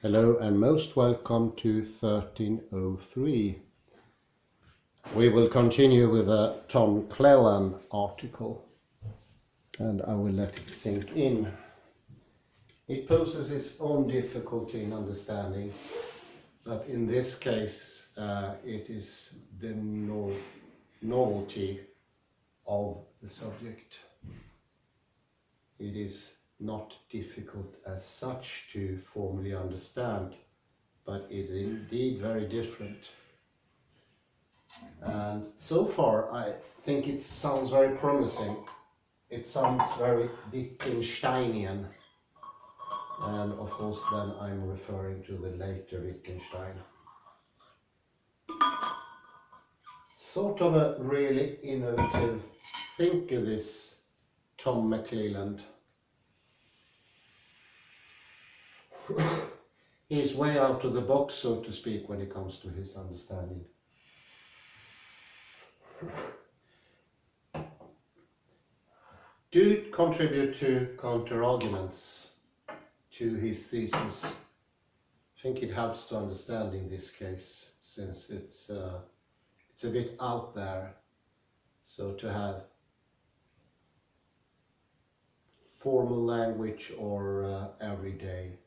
Hello and most welcome to 1303. We will continue with a Tom McClelland article and I will let it sink in. It poses its own difficulty in understanding, but in this case it is the novelty of the subject. It is not difficult as such to formally understand, but is indeed very different. And so far I think it sounds very promising. It sounds very Wittgensteinian, and of course then I'm referring to the later Wittgenstein. Sort of a really innovative thinker, this Tom McClelland. He's way out of the box, so to speak, when it comes to his understanding. Do contribute to counter-arguments to his thesis. I think it helps to understand in this case, since it's a bit out there. So to have formal language or everyday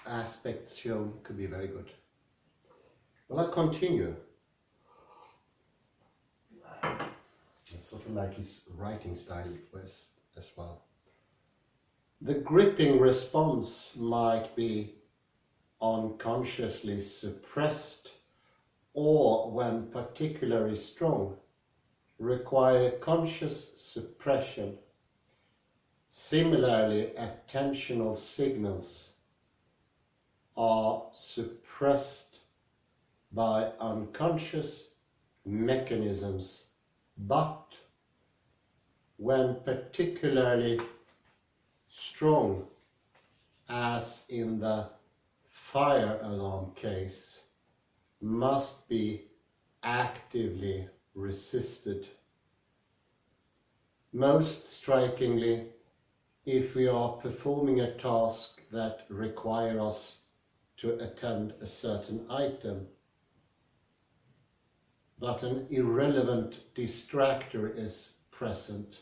aspects shown could be very good. Well, I'll continue. It's sort of like his writing style was as well. The gripping response might be unconsciously suppressed, or when particularly strong, require conscious suppression. Similarly, attentional signals are suppressed by unconscious mechanisms, but when particularly strong, as in the fire alarm case, must be actively resisted. Most strikingly, if we are performing a task that requires us to attend a certain item, but an irrelevant distractor is present.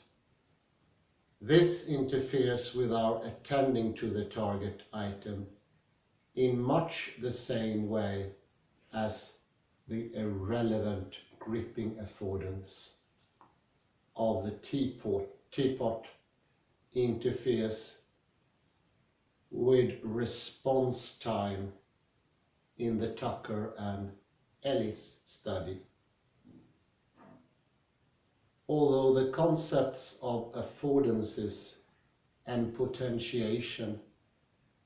This interferes with our attending to the target item in much the same way as the irrelevant gripping affordance of the teapot interferes with response time in the Tucker and Ellis study. Although the concepts of affordances and potentiation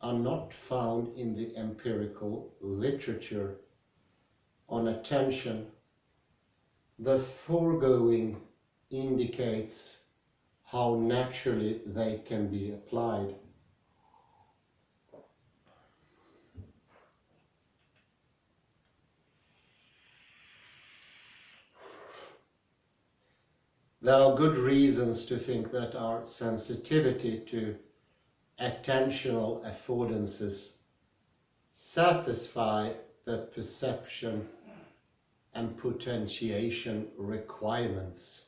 are not found in the empirical literature on attention, the foregoing indicates how naturally they can be applied. There are good reasons to think that our sensitivity to attentional affordances satisfy the perception and potentiation requirements,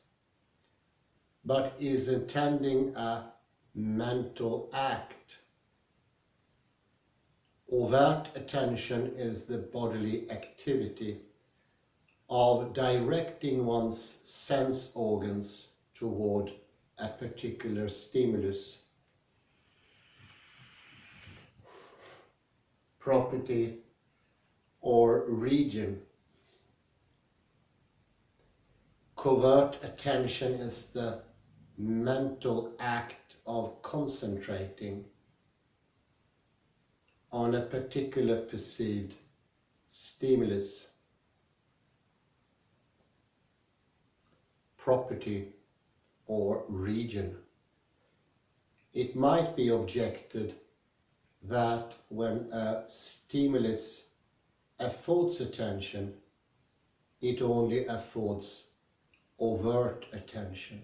but is intending a mental act. Overt attention is the bodily activity of directing one's sense organs toward a particular stimulus, property, or region. Covert attention is the mental act of concentrating on a particular perceived stimulus, property, or region. It might be objected that when a stimulus affords attention, it only affords overt attention.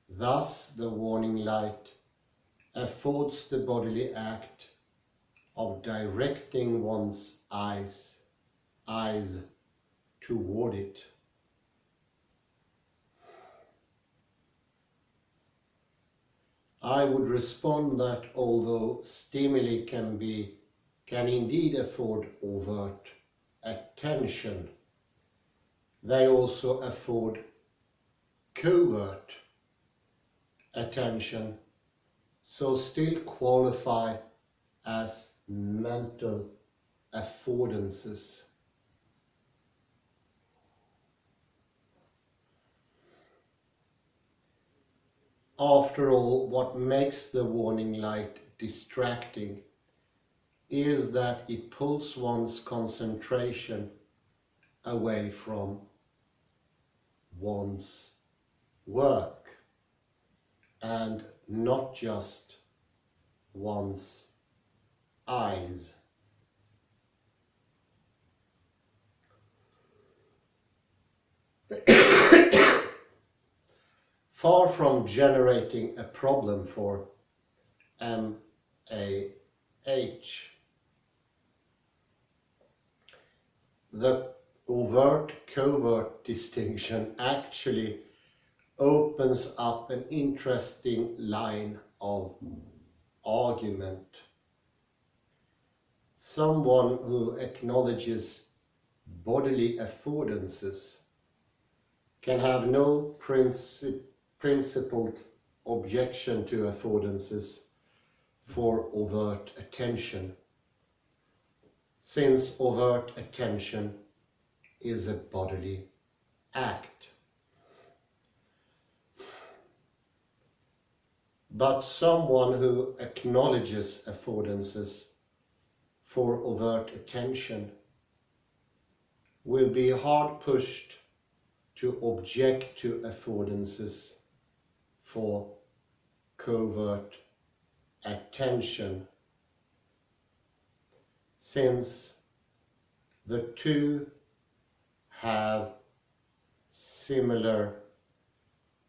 Thus the warning light affords the bodily act of directing one's eyes toward it. I would respond that although stimuli can indeed afford overt attention, they also afford covert attention, so still qualify as mental affordances. After all, what makes the warning light distracting is that it pulls one's concentration away from one's work and not just one's eyes. Far from generating a problem for MAH, the overt-covert distinction actually opens up an interesting line of argument. Someone who acknowledges bodily affordances can have no principled objection to affordances for overt attention, since overt attention is a bodily act. But someone who acknowledges affordances for overt attention will be hard pushed to object to affordances for covert attention, since the two have similar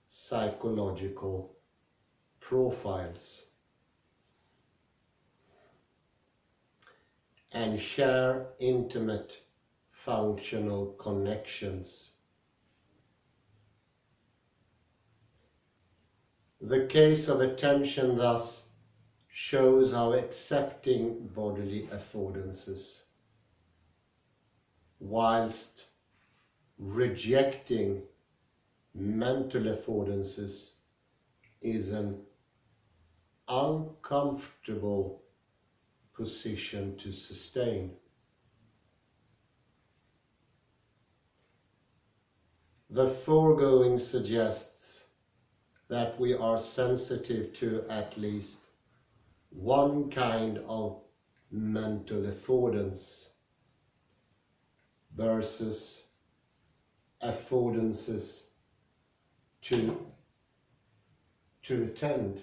psychological profiles and share intimate functional connections. The case of attention thus shows how accepting bodily affordances whilst rejecting mental affordances is an uncomfortable position to sustain. The foregoing suggests that we are sensitive to at least one kind of mental affordance versus affordances to attend.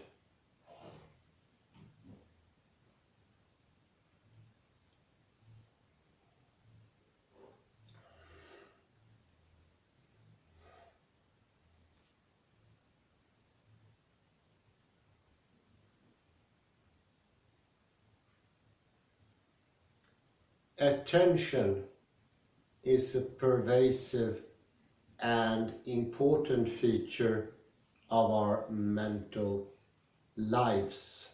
Attention is a pervasive and important feature of our mental lives.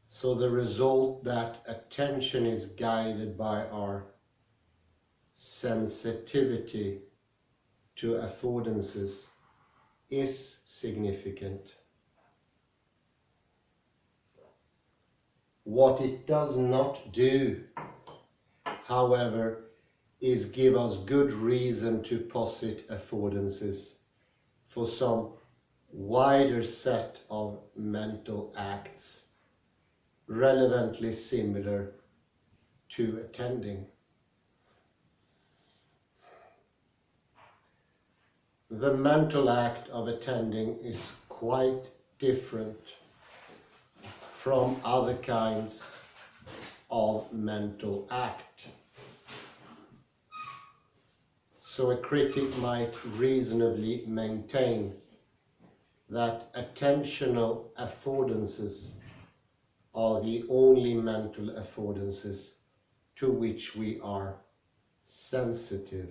So the result that attention is guided by our sensitivity to affordances is significant. What it does not do, however, is give us good reason to posit affordances for some wider set of mental acts relevantly similar to attending. The mental act of attending is quite different from other kinds of mental act. So a critic might reasonably maintain that attentional affordances are the only mental affordances to which we are sensitive.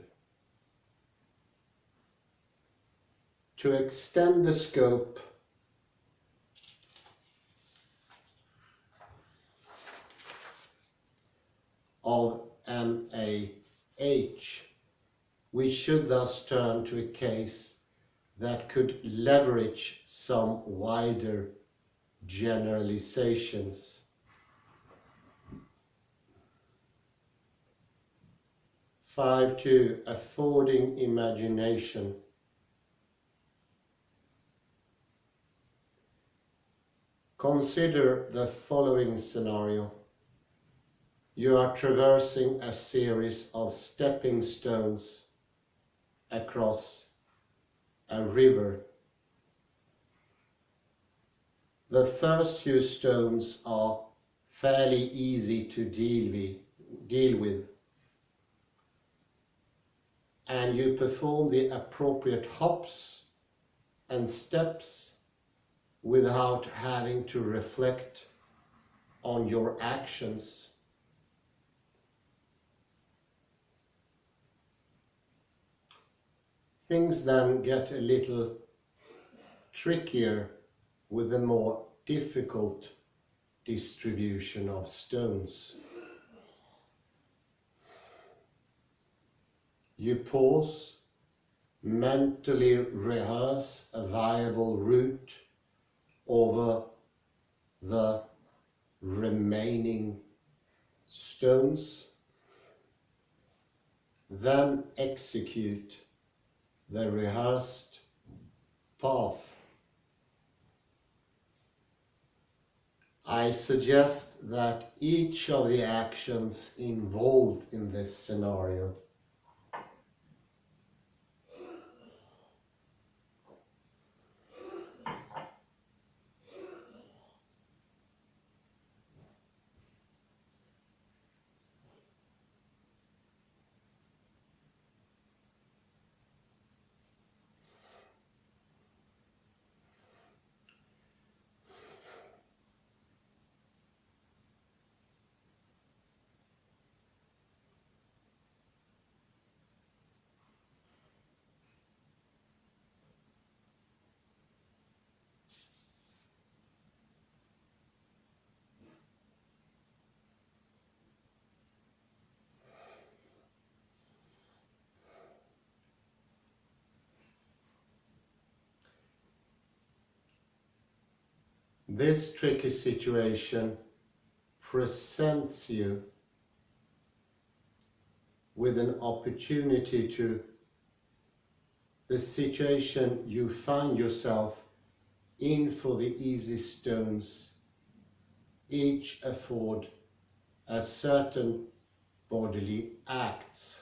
To extend the scope of MAH, we should thus turn to a case that could leverage some wider generalizations. Five two, affording imagination. Consider the following scenario. You are traversing a series of stepping stones across a river. The first few stones are fairly easy to deal with, and you perform the appropriate hops and steps without having to reflect on your actions. Things then get a little trickier with the more difficult distribution of stones. You pause, mentally rehearse a viable route over the remaining stones, then execute the rehearsed path. I suggest that each of the actions involved in this scenario This tricky situation presents you with an opportunity to the situation you find yourself in for the easy stones. Each afford a certain bodily acts.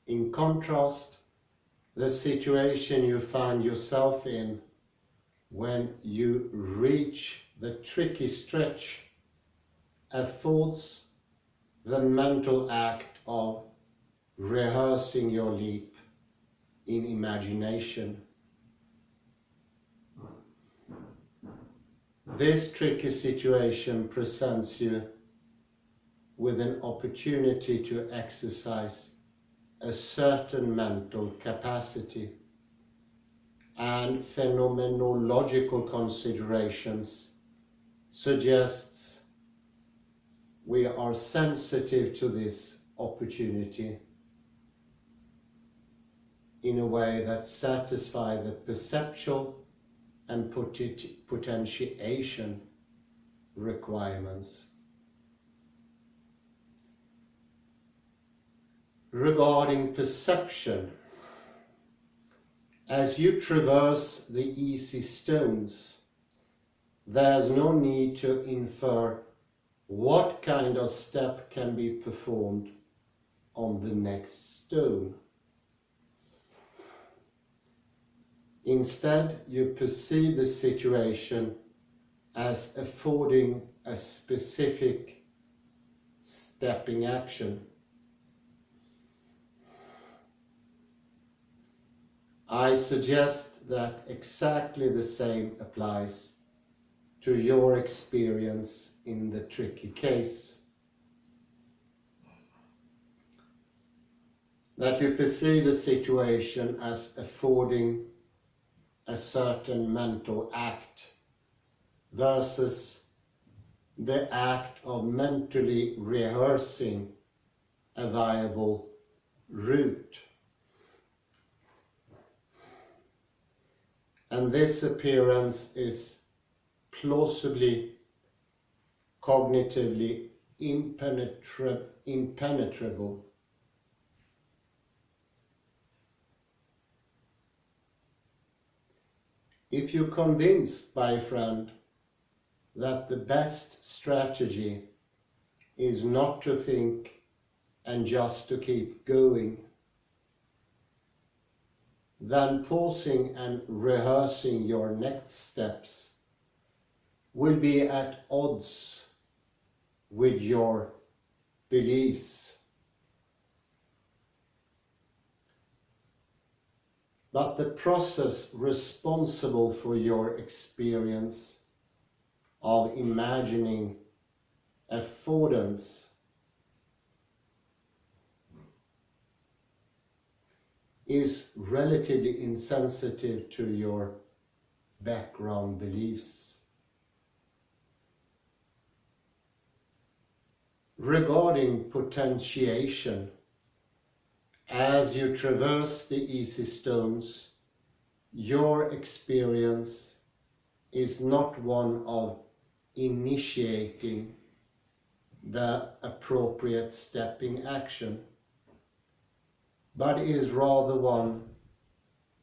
In contrast, the situation you find yourself in when you reach the tricky stretch affords the mental act of rehearsing your leap in imagination. This tricky situation presents you with an opportunity to exercise a certain mental capacity, and phenomenological considerations suggests we are sensitive to this opportunity in a way that satisfies the perceptual and potentiation requirements. Regarding perception, as you traverse the easy stones, there's no need to infer what kind of step can be performed on the next stone. Instead, you perceive the situation as affording a specific stepping action. I suggest that exactly the same applies to your experience in the tricky case. That you perceive the situation as affording a certain mental act versus the act of mentally rehearsing a viable route. And this appearance is plausibly cognitively impenetrable. If you're convinced, my friend, that the best strategy is not to think and just to keep going, then pausing and rehearsing your next steps will be at odds with your beliefs. But the process responsible for your experience of imagining affordance is relatively insensitive to your background beliefs. Regarding potentiation, as you traverse the easy stones, your experience is not one of initiating the appropriate stepping action, but is rather one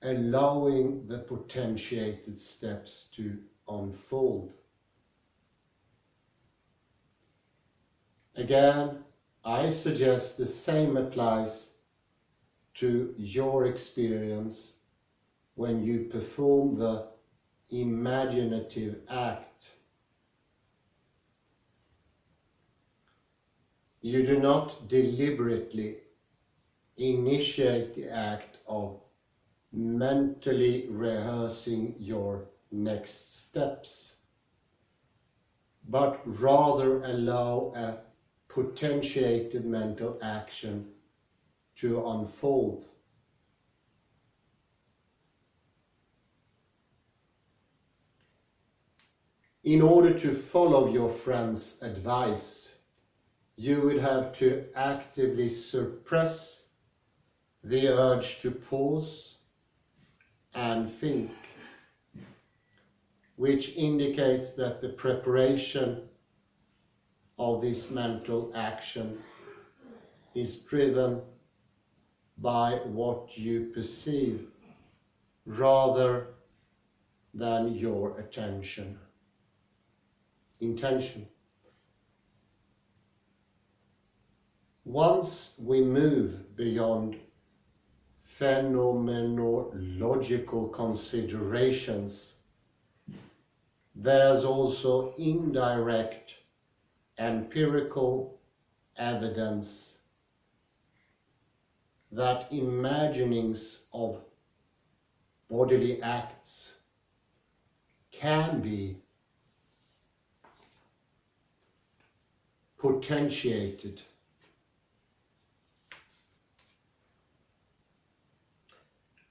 allowing the potentiated steps to unfold. Again, I suggest the same applies to your experience when you perform the imaginative act. You do not deliberately initiate the act of mentally rehearsing your next steps, but rather allow a potentiated mental action to unfold. In order to follow your friend's advice, you would have to actively suppress the urge to pause and think, which indicates that the preparation of this mental action is driven by what you perceive rather than your intention. Once we move beyond phenomenological considerations, there's also indirect empirical evidence that imaginings of bodily acts can be potentiated.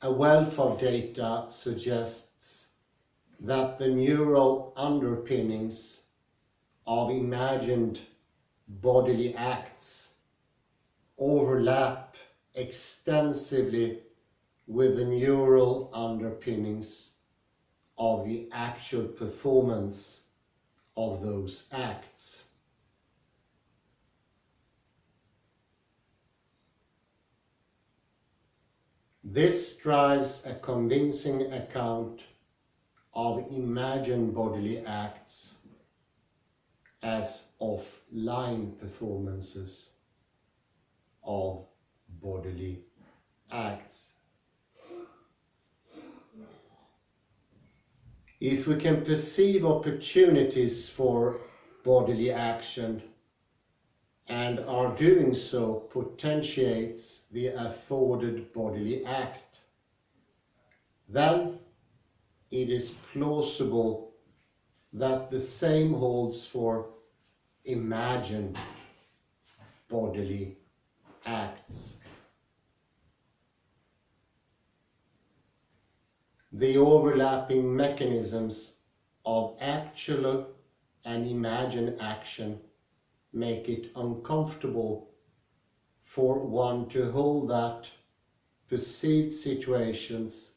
A wealth of data suggests that the neural underpinnings of imagined bodily acts overlap extensively with the neural underpinnings of the actual performance of those acts. This drives a convincing account of imagined bodily acts as offline performances of bodily acts. If we can perceive opportunities for bodily action and are doing so potentiates the afforded bodily act, then it is plausible that the same holds for imagined bodily acts. The overlapping mechanisms of actual and imagined action make it uncomfortable for one to hold that perceived situations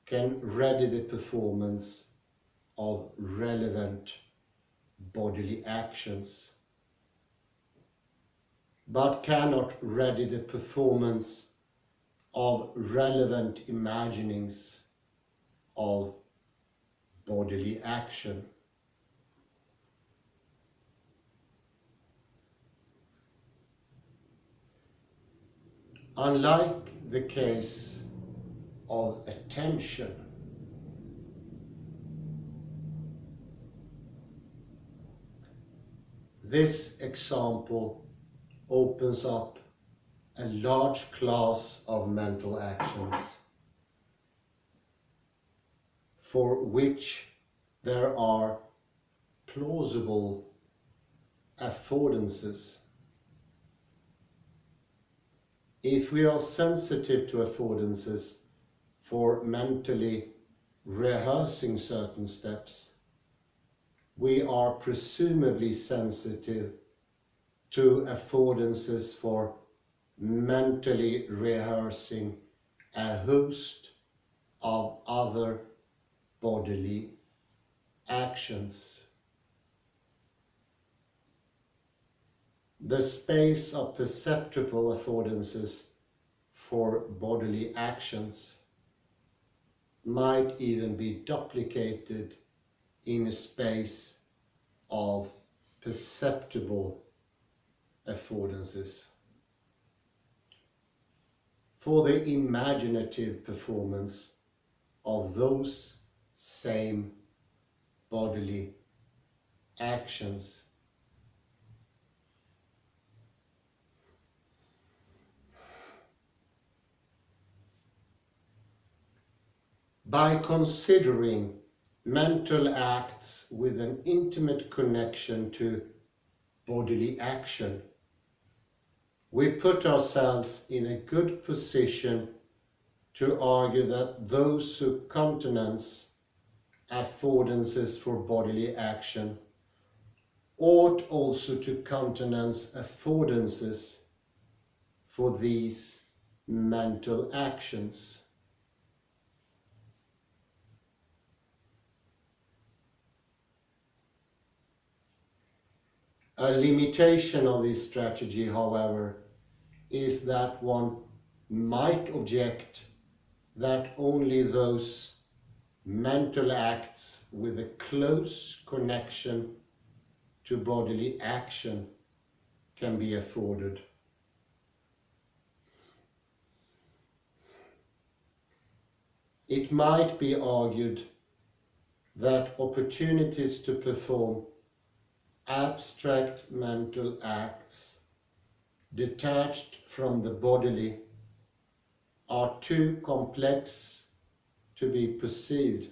can ready the performance of relevant bodily actions, but cannot ready the performance of relevant imaginings of bodily action. Unlike the case of attention, this example opens up a large class of mental actions for which there are plausible affordances. If we are sensitive to affordances for mentally rehearsing certain steps, we are presumably sensitive to affordances for mentally rehearsing a host of other bodily actions. The space of perceptible affordances for bodily actions might even be duplicated in a space of perceptible affordances. For the imaginative performance of those same bodily actions. By considering mental acts with an intimate connection to bodily action, we put ourselves in a good position to argue that those who countenance affordances for bodily action ought also to countenance affordances for these mental actions. A limitation of this strategy, however, is that one might object that only those mental acts with a close connection to bodily action can be afforded. It might be argued that opportunities to perform abstract mental acts detached from the bodily are too complex to be perceived.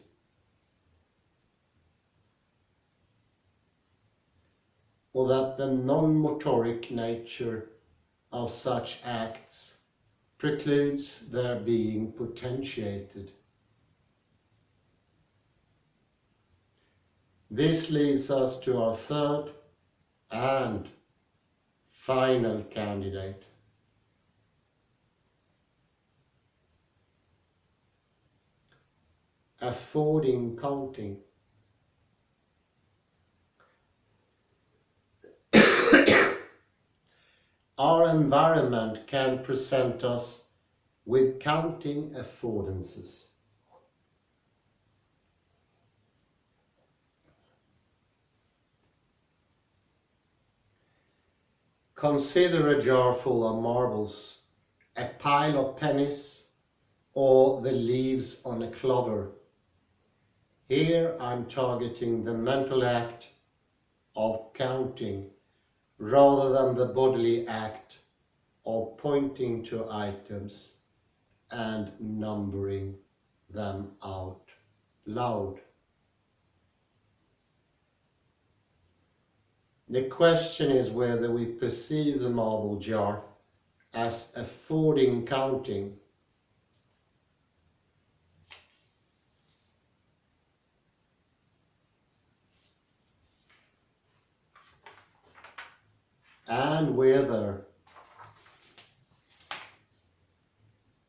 Or that the non-motoric nature of such acts precludes their being potentiated. This leads us to our third and final candidate. Affording counting. Our environment can present us with counting affordances. Consider a jar full of marbles, a pile of pennies, or the leaves on a clover. Here I'm targeting the mental act of counting rather than the bodily act of pointing to items and numbering them out loud. The question is whether we perceive the marble jar as affording counting, and whether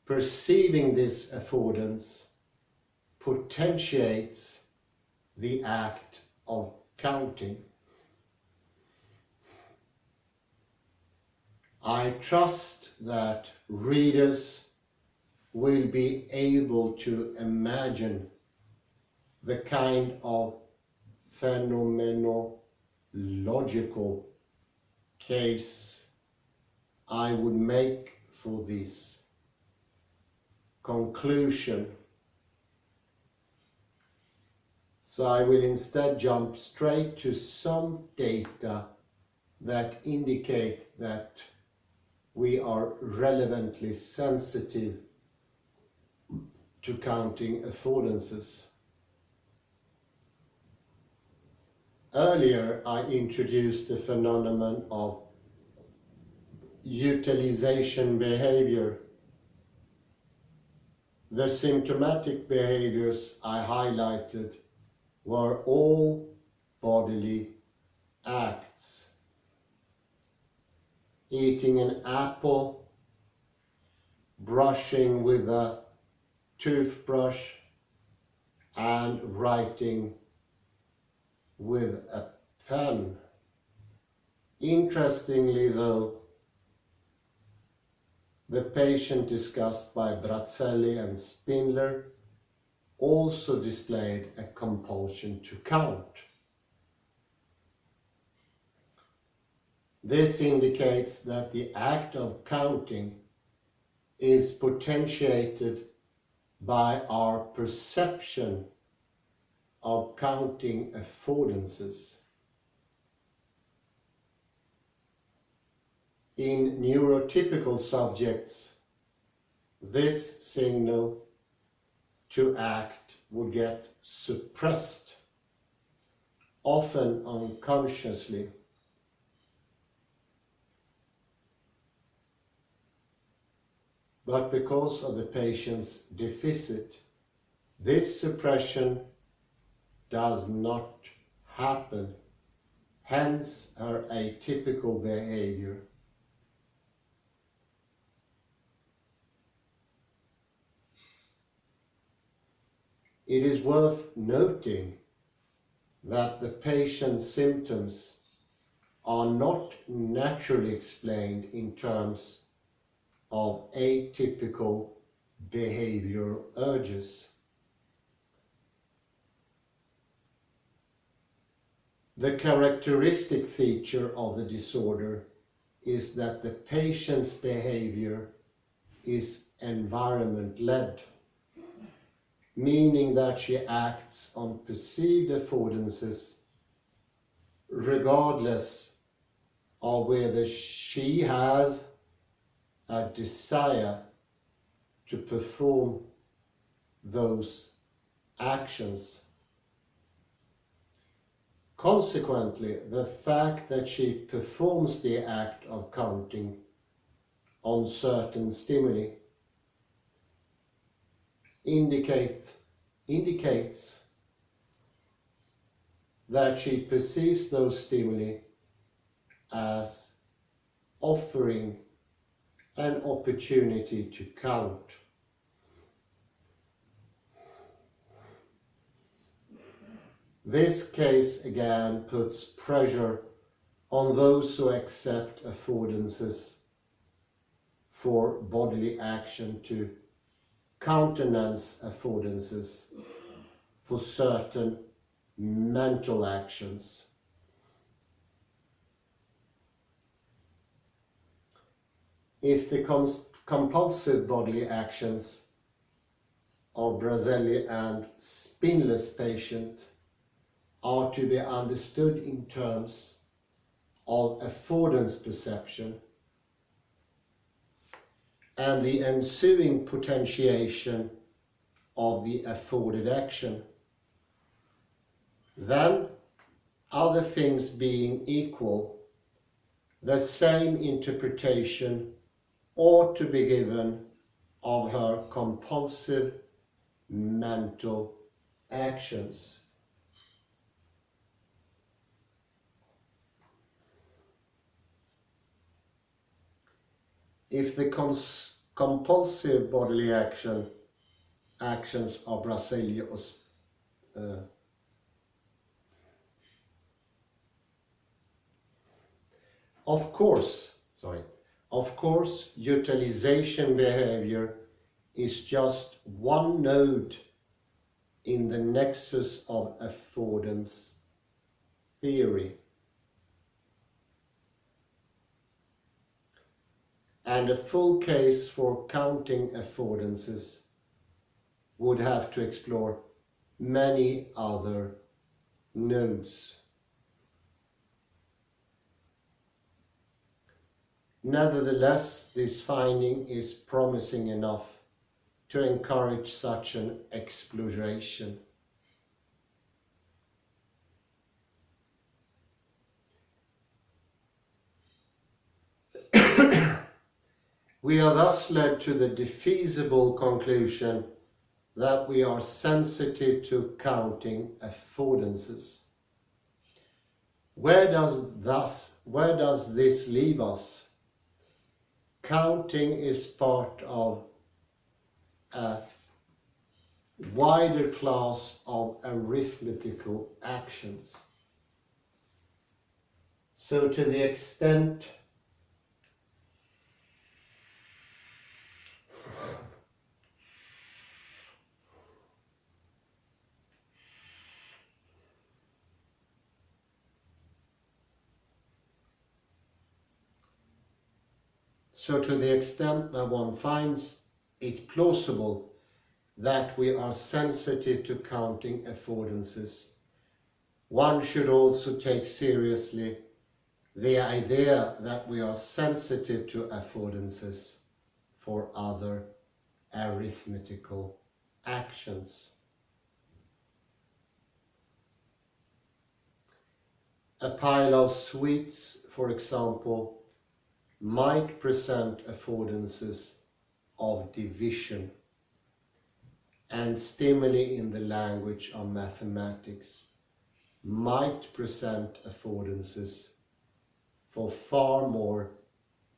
perceiving this affordance potentiates the act of counting. I trust that readers will be able to imagine the kind of phenomenological case I would make for this conclusion. So I will instead jump straight to some data that indicate that we are relevantly sensitive to counting affordances. Earlier, I introduced the phenomenon of utilization behavior. The symptomatic behaviors I highlighted were all bodily acts. Eating an apple, brushing with a toothbrush, and writing with a pen. Interestingly though, the patient discussed by Brazzelli and Spindler also displayed a compulsion to count. This indicates that the act of counting is potentiated by our perception of counting affordances. In neurotypical subjects, this signal to act would get suppressed, often unconsciously. But because of the patient's deficit, this suppression does not happen, hence her atypical behavior. It is worth noting that the patient's symptoms are not naturally explained in terms of atypical behavioral urges. The characteristic feature of the disorder is that the patient's behavior is environment-led, meaning that she acts on perceived affordances regardless of whether she has a desire to perform those actions. Consequently, the fact that she performs the act of counting on certain stimuli indicates that she perceives those stimuli as offering an opportunity to count. This case again puts pressure on those who accept affordances for bodily action to countenance affordances for certain mental actions. If the compulsive bodily actions of Brazzelli and Spindler's patient are to be understood in terms of affordance perception, and the ensuing potentiation of the afforded action, then, other things being equal, the same interpretation ought to be given of her compulsive mental actions. If the compulsive bodily actions are Brasilia Of course, utilization behavior is just one node in the nexus of affordance theory. And a full case for counting affordances would have to explore many other nodes. Nevertheless, this finding is promising enough to encourage such an exploration. We are thus led to the defeasible conclusion that we are sensitive to counting affordances. Where does this leave us? Counting is part of a wider class of arithmetical actions. So to the extent that one finds it plausible that we are sensitive to counting affordances, one should also take seriously the idea that we are sensitive to affordances for other arithmetical actions. A pile of sweets, for example, might present affordances of division, and stimuli in the language of mathematics might present affordances for far more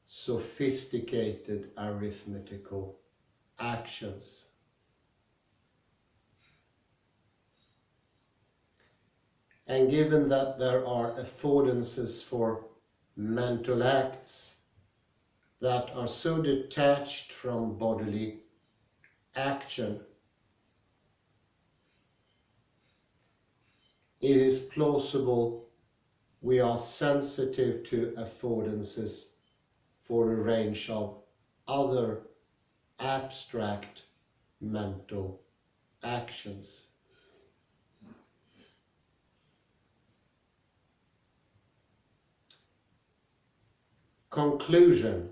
sophisticated arithmetical actions. And given that there are affordances for mental acts that are so detached from bodily action, it is plausible we are sensitive to affordances for a range of other abstract mental actions. Conclusion: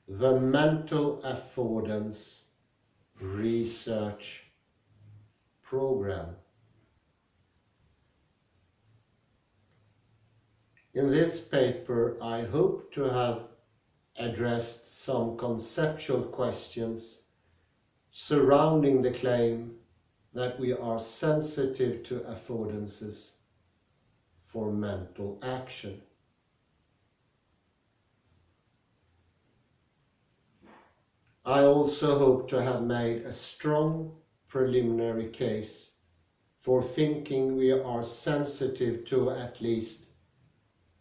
the mental affordance research program. In this paper, I hope to have addressed some conceptual questions surrounding the claim that we are sensitive to affordances for mental action. I also hope to have made a strong preliminary case for thinking we are sensitive to at least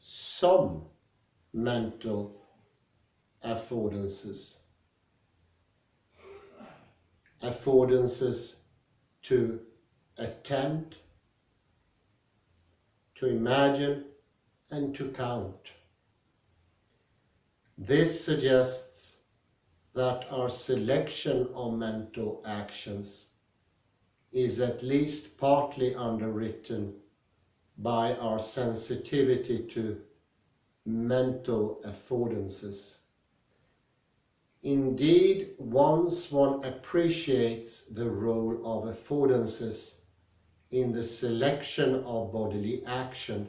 some mental affordances. Affordances to attend, to imagine, and to count. This suggests that our selection of mental actions is at least partly underwritten by our sensitivity to mental affordances. Indeed, once one appreciates the role of affordances in the selection of bodily action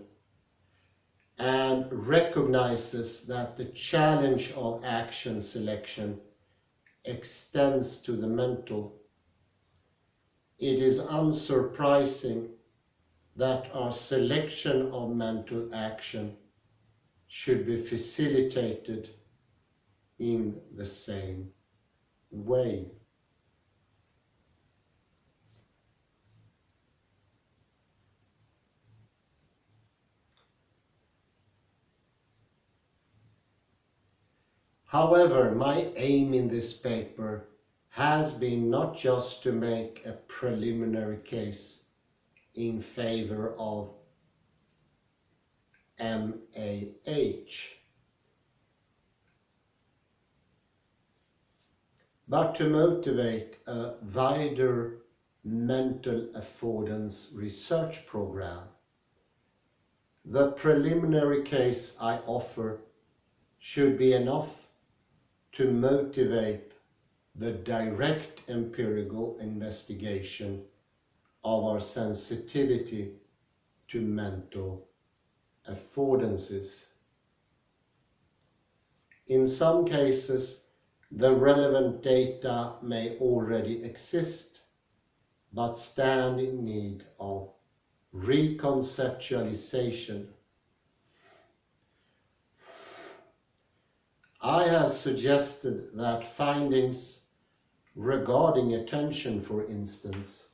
and recognizes that the challenge of action selection extends to the mental, it is unsurprising that our selection of mental action should be facilitated in the same way. However, my aim in this paper has been not just to make a preliminary case in favor of MAH, but to motivate a wider mental affordance research program. The preliminary case I offer should be enough to motivate the direct empirical investigation of our sensitivity to mental affordances. In some cases, the relevant data may already exist, but stand in need of reconceptualization. I have suggested that findings regarding attention, for instance,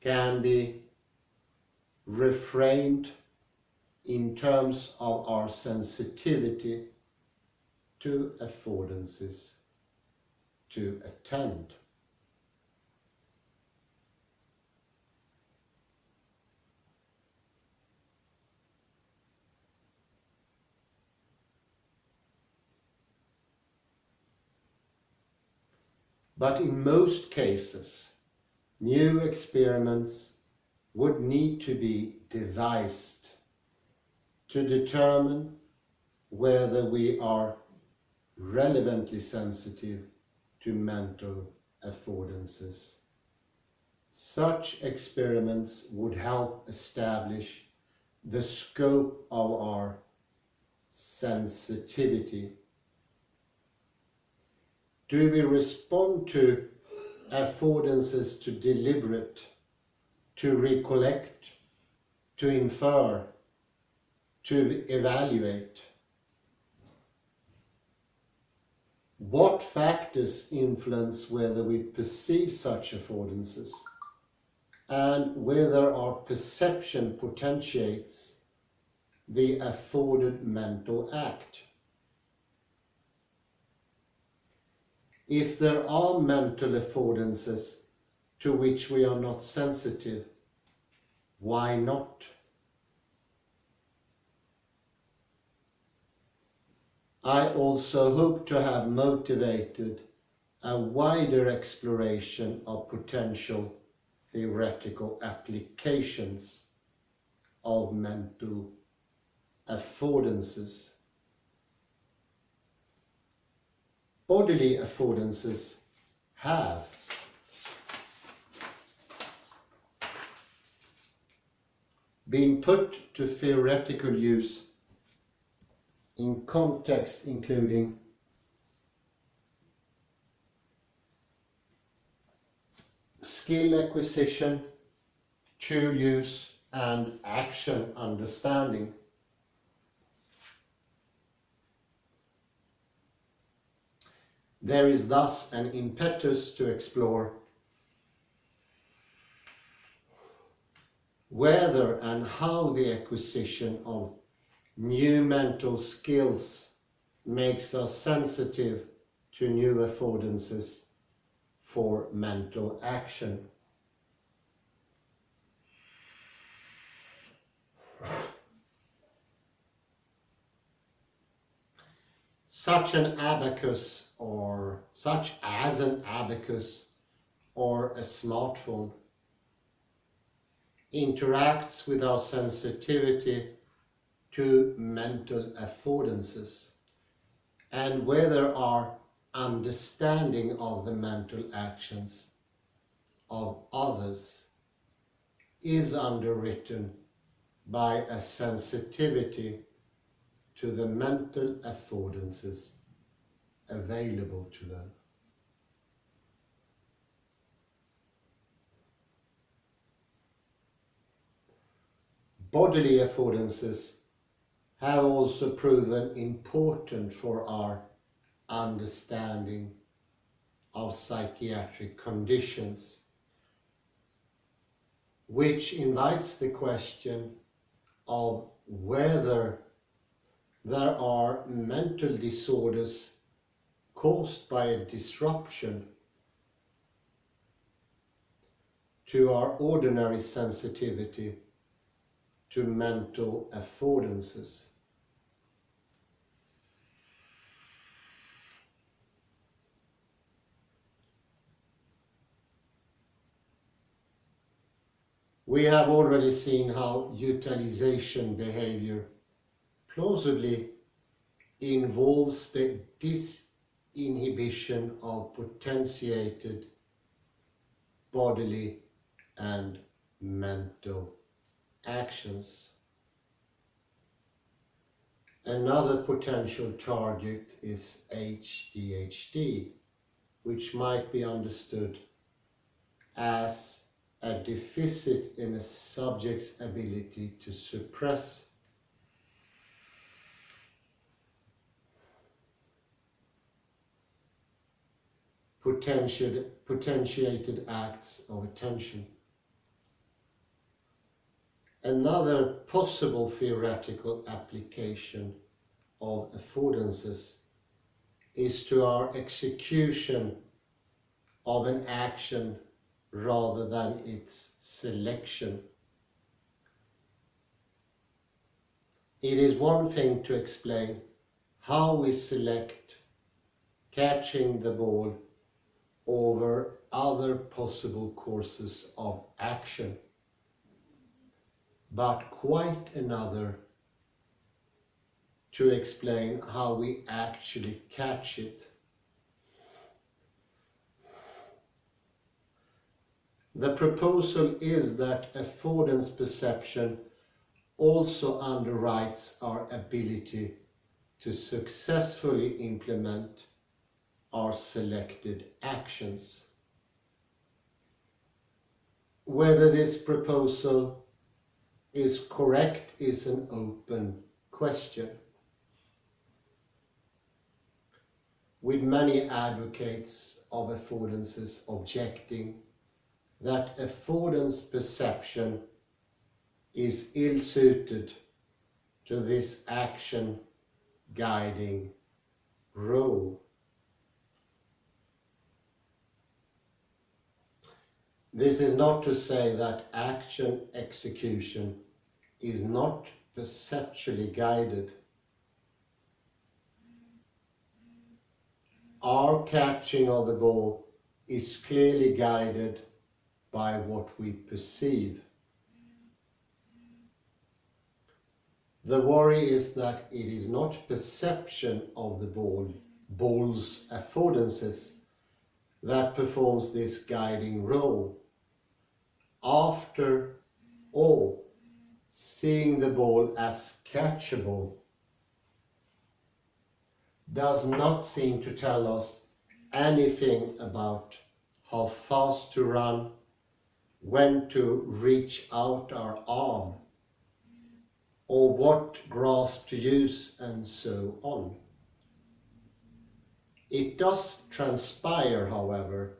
can be reframed in terms of our sensitivity to affordances to attend. But in most cases, new experiments would need to be devised to determine whether we are relevantly sensitive to mental affordances. Such experiments would help establish the scope of our sensitivity. Do we respond to affordances to deliberate, to recollect, to infer, to evaluate? What factors influence whether we perceive such affordances and whether our perception potentiates the afforded mental act? If there are mental affordances to which we are not sensitive, why not? I also hope to have motivated a wider exploration of potential theoretical applications of mental affordances. Bodily affordances have been put to theoretical use in context including skill acquisition, tool use, and action understanding. There is thus an impetus to explore whether and how the acquisition of new mental skills makes us sensitive to new affordances for mental action. Such as an abacus or a smartphone interacts with our sensitivity to mental affordances, and whether our understanding of the mental actions of others is underwritten by a sensitivity to the mental affordances available to them. Bodily affordances have also proven important for our understanding of psychiatric conditions, which invites the question of whether there are mental disorders caused by a disruption to our ordinary sensitivity to mental affordances. We have already seen how utilization behavior plausibly involves the disinhibition of potentiated bodily and mental actions. Another potential target is ADHD, which might be understood as a deficit in a subject's ability to suppress potentiated acts of attention. Another possible theoretical application of affordances is to our execution of an action rather than its selection. It is one thing to explain how we select catching the ball over other possible courses of action, but quite another to explain how we actually catch it. The proposal is that affordance perception also underwrites our ability to successfully implement our selected actions. Whether this proposal is correct is an open question, with many advocates of affordances objecting that affordance perception is ill-suited to this action guiding role. This is not to say that action execution is not perceptually guided. Our catching of the ball is clearly guided by what we perceive. The worry is that it is not perception of the ball's affordances that performs this guiding role. After all, seeing the ball as catchable does not seem to tell us anything about how fast to run, when to reach out our arm, or what grasp to use, and so on. It does transpire, however,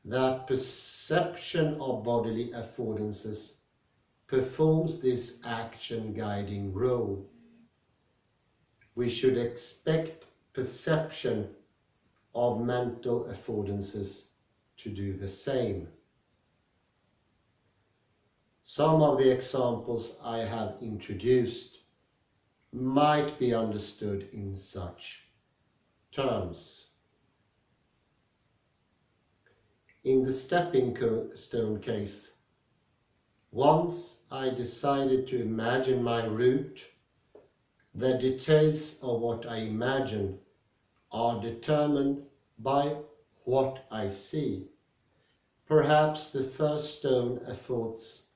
that perception of bodily affordances performs this action guiding role. We should expect perception of mental affordances to do the same. Some of the examples I have introduced might be understood in such terms. In the stepping stone case, once I decided to imagine my route, the details of what I imagine are determined by what I see. Perhaps the first stone affords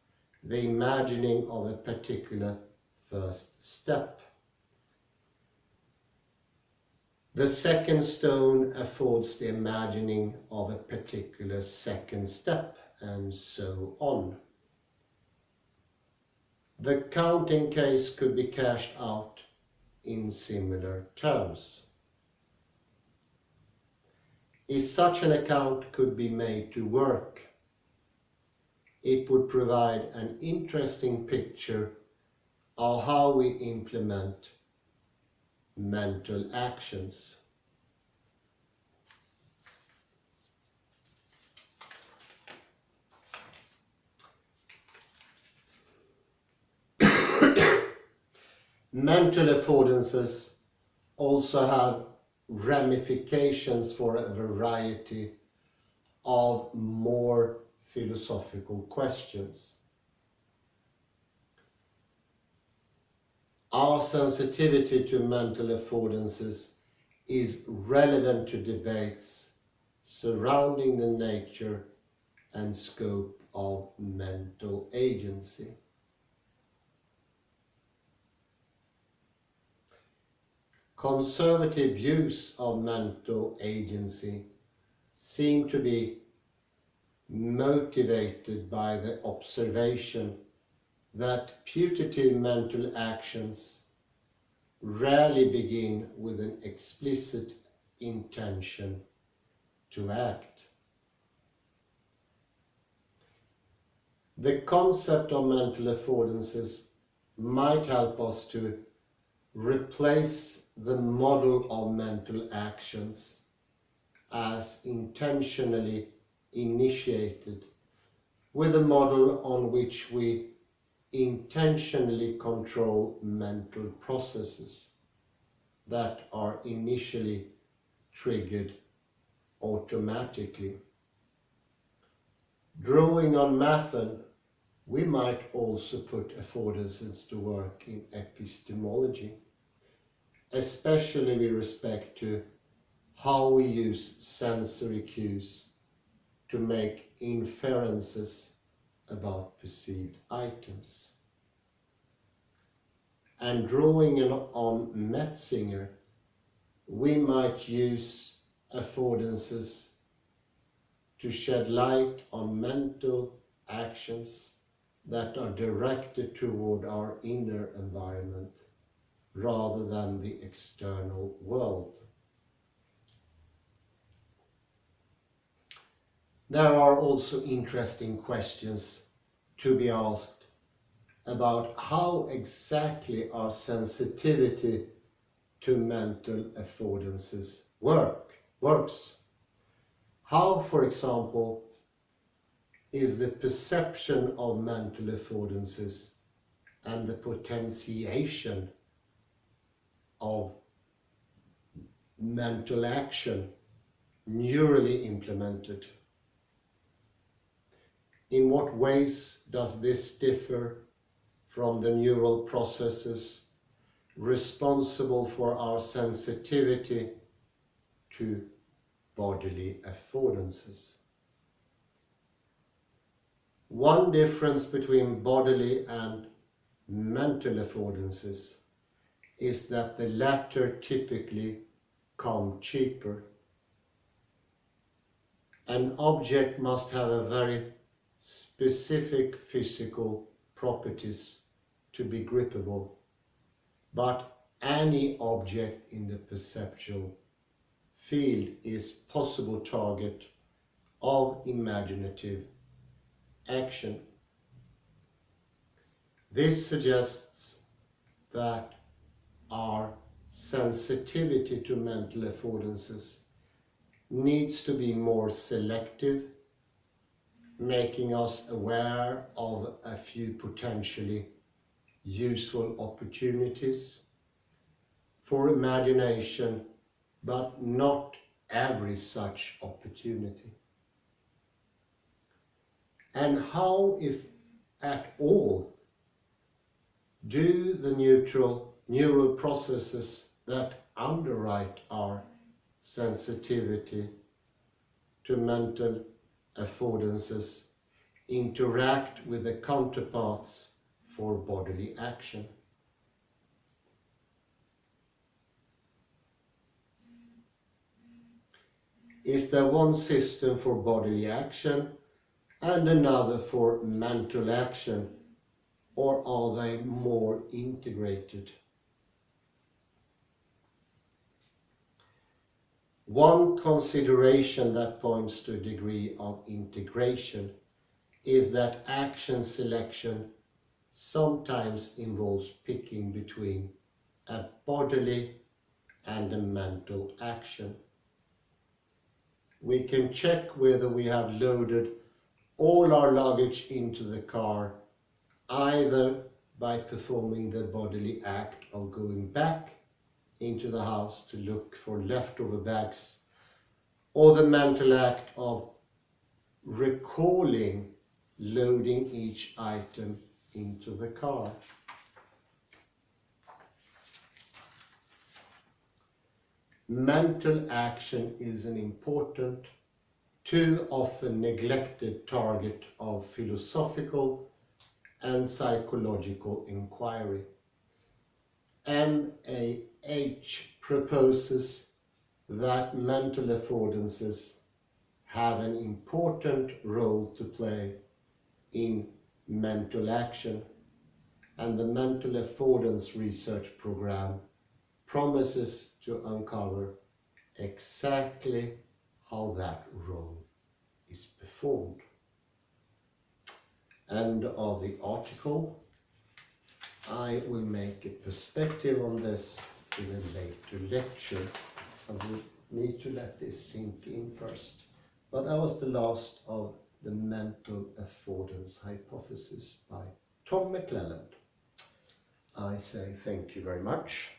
the imagining of a particular first step. The second stone affords the imagining of a particular second step, and so on. The counting case could be cashed out in similar terms. If such an account could be made to work, it would provide an interesting picture of how we implement mental actions. Mental affordances also have ramifications for a variety of more philosophical questions. Our sensitivity to mental affordances is relevant to debates surrounding the nature and scope of mental agency. Conservative views of mental agency seem to be motivated by the observation that putative mental actions rarely begin with an explicit intention to act. The concept of mental affordances might help us to replace the model of mental actions as intentionally initiated with a model on which we intentionally control mental processes that are initially triggered automatically. Drawing on method, we might also put affordances to work in epistemology, especially with respect to how we use sensory cues to make inferences about perceived items. And drawing on Metzinger, we might use affordances to shed light on mental actions that are directed toward our inner environment rather than the external world. There are also interesting questions to be asked about how exactly our sensitivity to mental affordances works. How, for example, is the perception of mental affordances and the potentiation of mental action neurally implemented? In what ways does this differ from the neural processes responsible for our sensitivity to bodily affordances? One difference between bodily and mental affordances is that the latter typically come cheaper. An object must have a very specific physical properties to be grippable, but any object in the perceptual field is possible target of imaginative action. This suggests that our sensitivity to mental affordances needs to be more selective, making us aware of a few potentially useful opportunities for imagination, but not every such opportunity. And how, if at all, do the neural processes that underwrite our sensitivity to mental affordances interact with the counterparts for bodily action. Is there one system for bodily action and another for mental action, or are they more integrated? One consideration that points to a degree of integration is that action selection sometimes involves picking between a bodily and a mental action. We can check whether we have loaded all our luggage into the car either by performing the bodily act of going back into the house to look for leftover bags, or the mental act of recalling loading each item into the car. Mental action is an important, too often neglected target of philosophical and psychological inquiry. MAH proposes that mental affordances have an important role to play in mental action, and the Mental Affordance Research Program promises to uncover exactly how that role is performed. End of the article. I will make a perspective on this in a later lecture. I will need to let this sink in first. But that was the last of the mental affordance hypothesis by Tom McClelland. I say thank you very much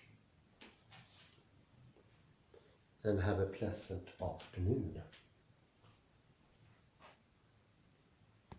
and have a pleasant afternoon.